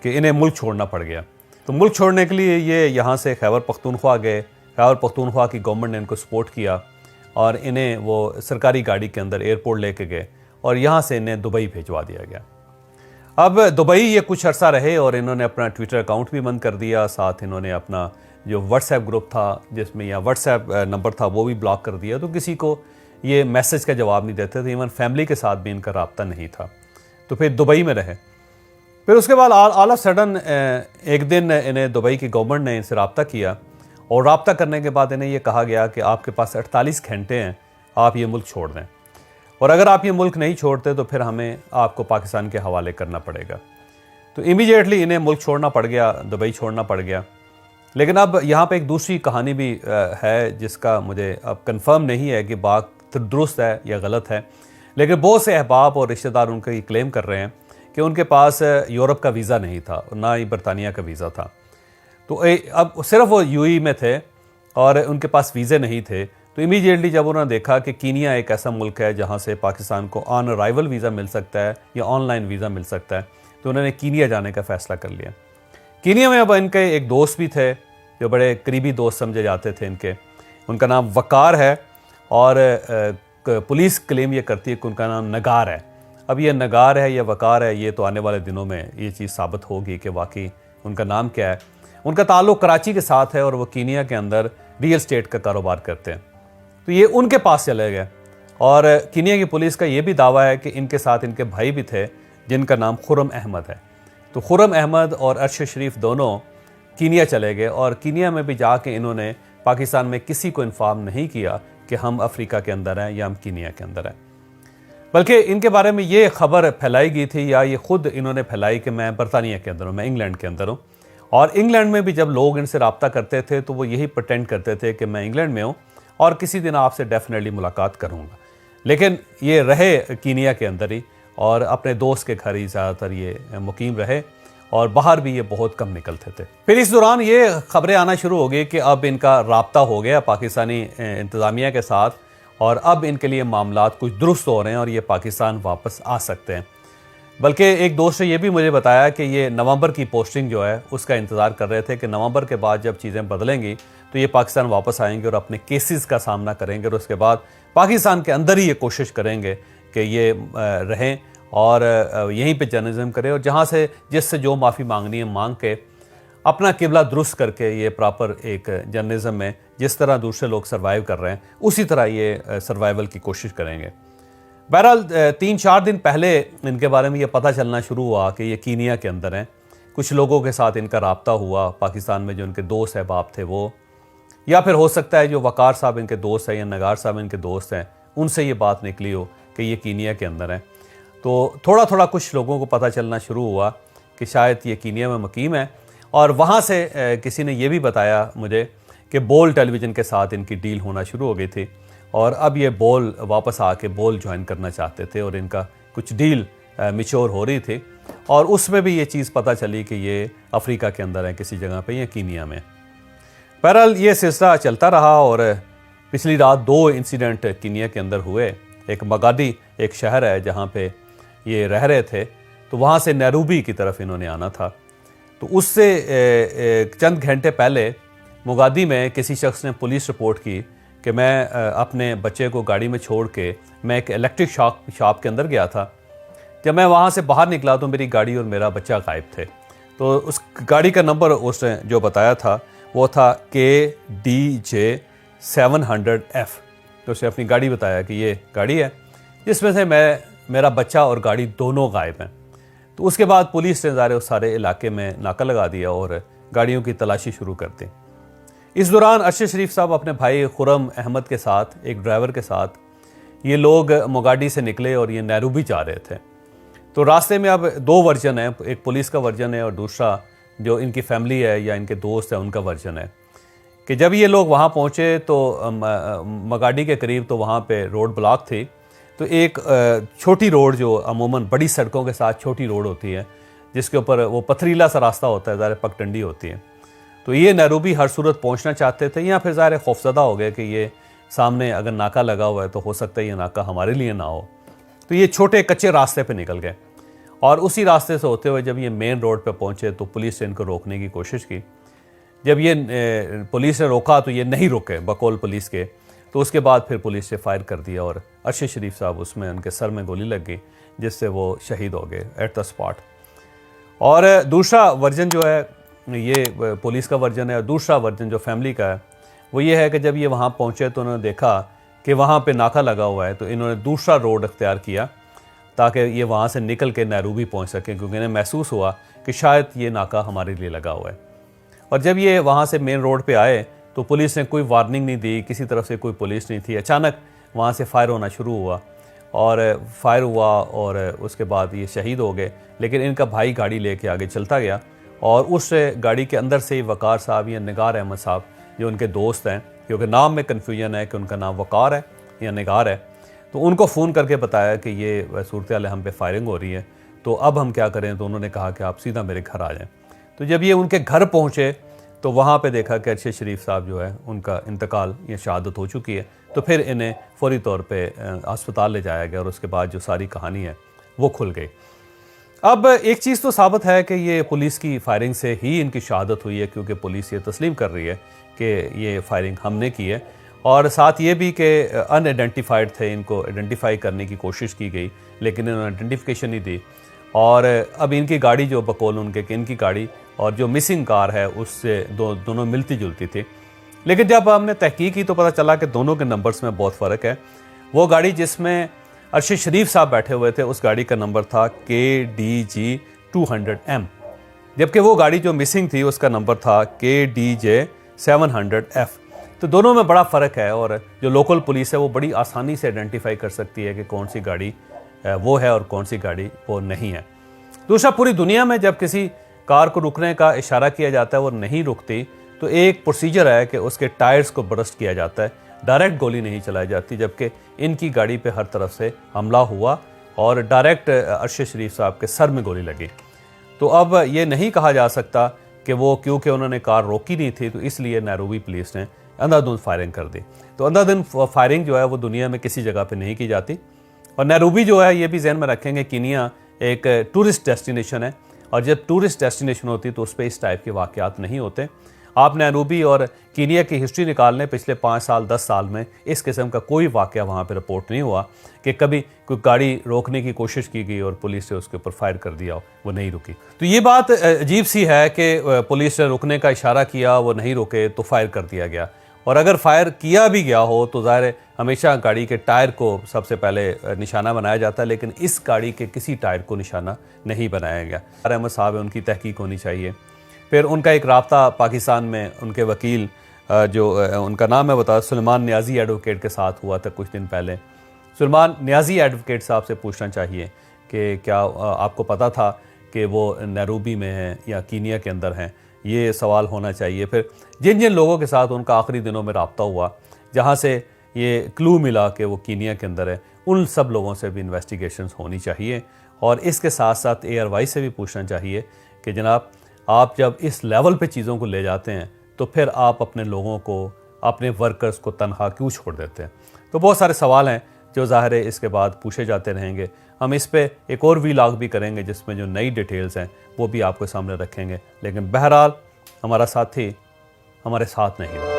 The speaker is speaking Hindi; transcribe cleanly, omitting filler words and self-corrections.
कि इन्हें मुल्क छोड़ना पड़ गया। तो मुल्क छोड़ने के लिए ये यहाँ से खैबर पख्तूनख्वा गए। खैबर पख्तूनख्वा की गवर्नमेंट ने इनको सपोर्ट किया और इन्हें वो सरकारी गाड़ी के अंदर एयरपोर्ट लेके गए और यहाँ से इन्हें दुबई भिजवा दिया गया। अब दुबई ये कुछ अरसा रहे और इन्होंने अपना ट्विटर अकाउंट भी बंद कर दिया, साथ इन्होंने अपना जो व्हाट्सएप ग्रुप था जिसमें या व्हाट्सएप नंबर था वो भी ब्लॉक कर दिया। तो किसी को ये मैसेज का जवाब नहीं देते थे, इवन फैमिली के साथ भी इनका रब्ता नहीं था। तो फिर दुबई में रहे। फिर उसके बाद ऑल ऑफ सडन एक दिन इन्हें दुबई की गवर्नमेंट ने इनसे रब्ता किया और रब्ता करने के बाद इन्हें ये कहा गया कि आपके पास 48 घंटे हैं, आप ये मुल्क छोड़ दें, और अगर आप ये मुल्क नहीं छोड़ते तो फिर हमें आपको पाकिस्तान के हवाले करना पड़ेगा। तो इमीडिएटली इन्हें मुल्क छोड़ना पड़ गया, दुबई छोड़ना पड़ गया। लेकिन अब यहाँ पे एक दूसरी कहानी भी है जिसका मुझे अब कंफर्म नहीं है कि बात दुरुस्त है या गलत है, लेकिन बहुत से अहबाब और रिश्तेदार उनका ये क्लेम कर रहे हैं कि उनके पास यूरोप का वीज़ा नहीं था और ना ही बरतानिया का वीज़ा था। तो अब सिर्फ वो यूएई में थे और उनके पास वीज़े नहीं थे। तो इमीडिएटली जब उन्होंने देखा कि कीनिया एक ऐसा मुल्क है जहाँ से पाकिस्तान को ऑन अराइवल वीज़ा मिल सकता है या ऑनलाइन वीज़ा मिल सकता है, तो उन्होंने कीनिया जाने का फ़ैसला कर लिया। कीनिया में अब इनके एक दोस्त भी थे जो बड़े करीबी दोस्त समझे जाते थे इनके, उनका नाम वकार है और पुलिस क्लेम ये करती है कि उनका नाम नगार है। अब ये नगार है या वकार है, ये तो आने वाले दिनों में ये चीज़ साबित होगी कि वाकई उनका नाम क्या है। उनका ताल्लुक़ कराची के साथ है और वो कीनिया के अंदर रियल स्टेट का कारोबार करते हैं। तो ये उनके पास चले गए और कीनिया की पुलिस का ये भी दावा है कि इनके साथ इनके भाई भी थे जिनका नाम खुर्रम अहमद है। तो खुर्रम अहमद और अरशद शरीफ दोनों कीनिया चले गए और कीनिया में भी जाके इन्होंने पाकिस्तान में किसी को इन्फॉर्म नहीं किया कि हम अफ्रीका के अंदर हैं या हम कीनिया के अंदर हैं, बल्कि इनके बारे में ये खबर फैलाई गई थी या ये खुद इन्होंने फैलाई कि मैं बरतानिया के अंदर हूँ, मैं इंग्लैंड के अंदर हूँ। और इंग्लैंड में भी जब लोग इनसे रब्ता करते थे तो वो यही प्रटेंड करते थे कि मैं इंग्लैंड में हूँ और किसी दिन आपसे डेफिनेटली मुलाकात करूँगा। लेकिन ये रहे कीनिया के अंदर ही और अपने दोस्त के घर ही ज़्यादातर ये मुकीम रहे और बाहर भी ये बहुत कम निकलते थे। फिर इस दौरान ये खबरें आना शुरू हो गई कि अब इनका रब्ता हो गया पाकिस्तानी इंतज़ामिया के साथ और अब इनके लिए मामलात कुछ दुरुस्त हो रहे हैं और ये पाकिस्तान वापस आ सकते हैं। बल्कि एक दोस्त ने यह भी मुझे बताया कि ये नवंबर की पोस्टिंग जो है उसका इंतज़ार कर रहे थे कि नवंबर के बाद जब चीज़ें बदलेंगी तो ये पाकिस्तान वापस आएंगे और अपने केसेस का सामना करेंगे और उसके बाद पाकिस्तान के अंदर ही ये कोशिश करेंगे कि ये रहें और यहीं पे जर्नलिज्म करें और जहाँ से जिससे जो माफ़ी मांगनी है मांग के अपना किबला दुरुस्त करके ये प्रॉपर एक जर्नलिज्म में जिस तरह दूसरे लोग सर्वाइव कर रहे हैं उसी तरह ये सर्वाइवल की कोशिश करेंगे। बहरहाल 3-4 दिन पहले इनके बारे में ये पता चलना शुरू हुआ कि ये कीनिया के अंदर हैं। कुछ लोगों के साथ इनका रब्ता हुआ पाकिस्तान में, जो इनके दोस्त अहबाब थे वो, या फिर हो सकता है जो वकार साहब इनके दोस्त हैं या नगार साहब इनके दोस्त हैं उनसे ये बात निकली हो कि ये कीनिया के अंदर हैं। तो थोड़ा थोड़ा कुछ लोगों को पता चलना शुरू हुआ कि शायद ये कीनिया में मुकीम है और वहाँ से किसी ने ये भी बताया मुझे कि बोल टेलीविज़न के साथ इनकी डील होना शुरू हो गई थी और अब ये बोल वापस आके बोल ज्वाइन करना चाहते थे और इनका कुछ डील मिच्योर हो रही थी और उसमें भी ये चीज़ पता चली कि ये अफ्रीका के अंदर है किसी जगह पे या कीनिया में। बहरहाल ये सिलसिला चलता रहा और पिछली रात 2 इंसिडेंट कीनिया के अंदर हुए। एक मगादी एक शहर है जहाँ पे ये रह रहे थे, तो वहाँ से नैरोबी की तरफ इन्होंने आना था। तो उससे चंद घंटे पहले मोगादी में किसी शख्स ने पुलिस रिपोर्ट की कि मैं अपने बच्चे को गाड़ी में छोड़ के मैं एक इलेक्ट्रिक शॉप के अंदर गया था। जब मैं वहाँ से बाहर निकला तो मेरी गाड़ी और मेरा बच्चा गायब थे। तो उस गाड़ी का नंबर उसने जो बताया था वो था KDJ 700F। तो उसने अपनी गाड़ी बताया कि ये गाड़ी है जिसमें से मेरा बच्चा और गाड़ी दोनों गायब हैं। तो उसके बाद पुलिस ने उस सारे इलाके में नाका लगा दिया और गाड़ियों की तलाशी शुरू कर दी। इस दौरान अरशद शरीफ साहब अपने भाई खुर्रम अहमद के साथ एक ड्राइवर के साथ ये लोग मोगाडी से निकले और ये नैरोबी जा रहे थे। तो रास्ते में अब 2 वर्जन है, एक पुलिस का वर्जन है और दूसरा जो इनकी फैमिली है या इनके दोस्त है उनका वर्जन है कि जब ये लोग वहाँ पहुँचे तो मोगाडी के करीब तो वहाँ पे रोड ब्लॉक थी। तो एक छोटी रोड जो अमूमन बड़ी सड़कों के साथ छोटी रोड होती है जिसके ऊपर वो पथरीला सा रास्ता होता है, ज़ाहिर पगडंडी होती है। तो ये नैरोबी हर सूरत पहुंचना चाहते थे या फिर ज़ाहिर खौफजदा हो गए कि ये सामने अगर नाका लगा हुआ है तो हो सकता है ये नाका हमारे लिए ना हो। तो ये छोटे कच्चे रास्ते पे निकल गए और उसी रास्ते से होते हुए जब ये मेन रोड पे पहुंचे तो पुलिस ने इनको रोकने की कोशिश की। जब ये पुलिस ने रोका तो ये नहीं रुके बकौल पुलिस के, तो उसके बाद फिर पुलिस ने फायर कर दिया और अरशद शरीफ साहब उसमें उनके सर में गोली लग गई, जिससे वो शहीद हो गए एट द स्पॉट। और दूसरा वर्जन जो है ये पुलिस का वर्जन है, और दूसरा वर्जन जो फैमिली का है वो ये है कि जब ये वहाँ पहुँचे तो उन्होंने देखा कि वहाँ पे नाका लगा हुआ है, तो इन्होंने दूसरा रोड अख्तियार किया ताकि ये वहाँ से निकल के नैरोबी पहुँच सकें, क्योंकि इन्हें महसूस हुआ कि शायद ये नाका हमारे लिए लगा हुआ है। और जब ये वहाँ से मेन रोड पे आए तो पुलिस ने कोई वार्निंग नहीं दी, किसी तरफ से कोई पुलिस नहीं थी। अचानक वहाँ से फायर होना शुरू हुआ और फायर हुआ और उसके बाद ये शहीद हो गए। लेकिन इनका भाई गाड़ी लेके आगे चलता गया और उस गाड़ी के अंदर से ही वकार साहब या निगार अहमद साहब जो उनके दोस्त हैं, क्योंकि नाम में कन्फ्यूजन है कि उनका नाम वकार है या निगार है, तो उनको फ़ोन करके बताया कि ये सूरत हाल हम पे फायरिंग हो रही है, तो अब हम क्या करें। तो उन्होंने कहा कि आप सीधा मेरे घर आ जाएं। तो जब ये उनके घर पहुँचे तो वहाँ पे देखा कि अरशद शरीफ साहब जो है उनका इंतकाल या शहादत हो चुकी है। तो फिर इन्हें फौरी तौर पे अस्पताल ले जाया गया और उसके बाद जो सारी कहानी है वो खुल गई। अब एक चीज़ तो साबित है कि ये पुलिस की फायरिंग से ही इनकी शहादत हुई है, क्योंकि पुलिस ये तस्लीम कर रही है कि ये फायरिंग हमने की है। और साथ ये भी कि अनआइडेंटिफाइड थे, इनको आइडेंटिफाई करने की कोशिश की गई लेकिन इन्होंने आइडेंटिफिकेशन नहीं दी। और अब इनकी गाड़ी जो बकौल उनके कि इनकी गाड़ी और जो मिसिंग कार है उससे दोनों मिलती जुलती थी। लेकिन जब हमने तहकीक की तो पता चला कि दोनों के नंबर्स में बहुत फ़र्क है। वो गाड़ी जिसमें अरशद शरीफ साहब बैठे हुए थे उस गाड़ी का नंबर था KDG 200M, जबकि वो गाड़ी जो मिसिंग थी उसका नंबर था KDJ 700F। तो दोनों में बड़ा फ़र्क है और जो लोकल पुलिस है वो बड़ी आसानी से आइडेंटिफाई कर सकती है कि कौन सी गाड़ी वो है और कौन सी गाड़ी वो नहीं है। दूसरा, पूरी दुनिया में जब किसी कार को रुकने का इशारा किया जाता है वो नहीं रुकती, तो एक प्रोसीजर है कि उसके टायर्स को बरस्ट किया जाता है, डायरेक्ट गोली नहीं चलाई जाती। जबकि इनकी गाड़ी पे हर तरफ से हमला हुआ और डायरेक्ट अरशद शरीफ साहब के सर में गोली लगी। तो अब ये नहीं कहा जा सकता कि वो क्योंकि उन्होंने कार रोकी नहीं थी तो इसलिए नैरोबी पुलिस ने अंधाधुंध फायरिंग कर दी। तो अंधाधुंध फायरिंग जो है वो दुनिया में किसी जगह पे नहीं की जाती। और नैरोबी जो है ये भी जहन में रखेंगे, कीनिया एक टूरिस्ट डेस्टिनेशन है और जब टूरिस्ट डेस्टिनेशन होती तो उस पर इस टाइप के वाक़यात नहीं होते। आप नैरोबी और कीनिया की हिस्ट्री निकाल लें, पिछले 5 साल 10 साल में इस किस्म का कोई वाक़या वहाँ पे रिपोर्ट नहीं हुआ कि कभी कोई गाड़ी रोकने की कोशिश की गई और पुलिस ने उसके ऊपर फायर कर दिया, वो नहीं रुकी। तो ये बात अजीब सी है कि पुलिस ने रुकने का इशारा किया, वो नहीं रुके तो फायर कर दिया गया। और अगर फायर किया भी गया हो तो ज़ाहिर है हमेशा गाड़ी के टायर को सबसे पहले निशाना बनाया जाता है, लेकिन इस गाड़ी के किसी टायर को निशाना नहीं बनाया गया। अहमद साहब है, उनकी तहकीक होनी चाहिए। फिर उनका एक राब्ता पाकिस्तान में उनके वकील जो उनका नाम है बता सुलेमान नियाज़ी एडवोकेट के साथ हुआ था कुछ दिन पहले। सुलेमान नियाज़ी एडवोकेट साहब से पूछना चाहिए कि क्या आपको पता था कि वो नैरोबी में हैं या कीनिया के अंदर हैं, ये सवाल होना चाहिए। फिर जिन जिन लोगों के साथ उनका आखिरी दिनों में राब्ता हुआ, जहाँ से ये क्लू मिला कि वो कीनिया के अंदर है, उन सब लोगों से भी इन्वेस्टिगेशंस होनी चाहिए। और इसके साथ साथ ARY से भी पूछना चाहिए कि जनाब आप जब इस लेवल पे चीज़ों को ले जाते हैं तो फिर आप अपने लोगों को, अपने वर्कर्स को तनहा क्यों छोड़ देते हैं। तो बहुत सारे सवाल हैं जो ज़ाहिर है इसके बाद पूछे जाते रहेंगे। हम इस पे एक और व्लॉग भी करेंगे जिसमें जो नई डिटेल्स हैं वो भी आपके सामने रखेंगे। लेकिन बहरहाल हमारा साथी हमारे साथ नहीं रहा।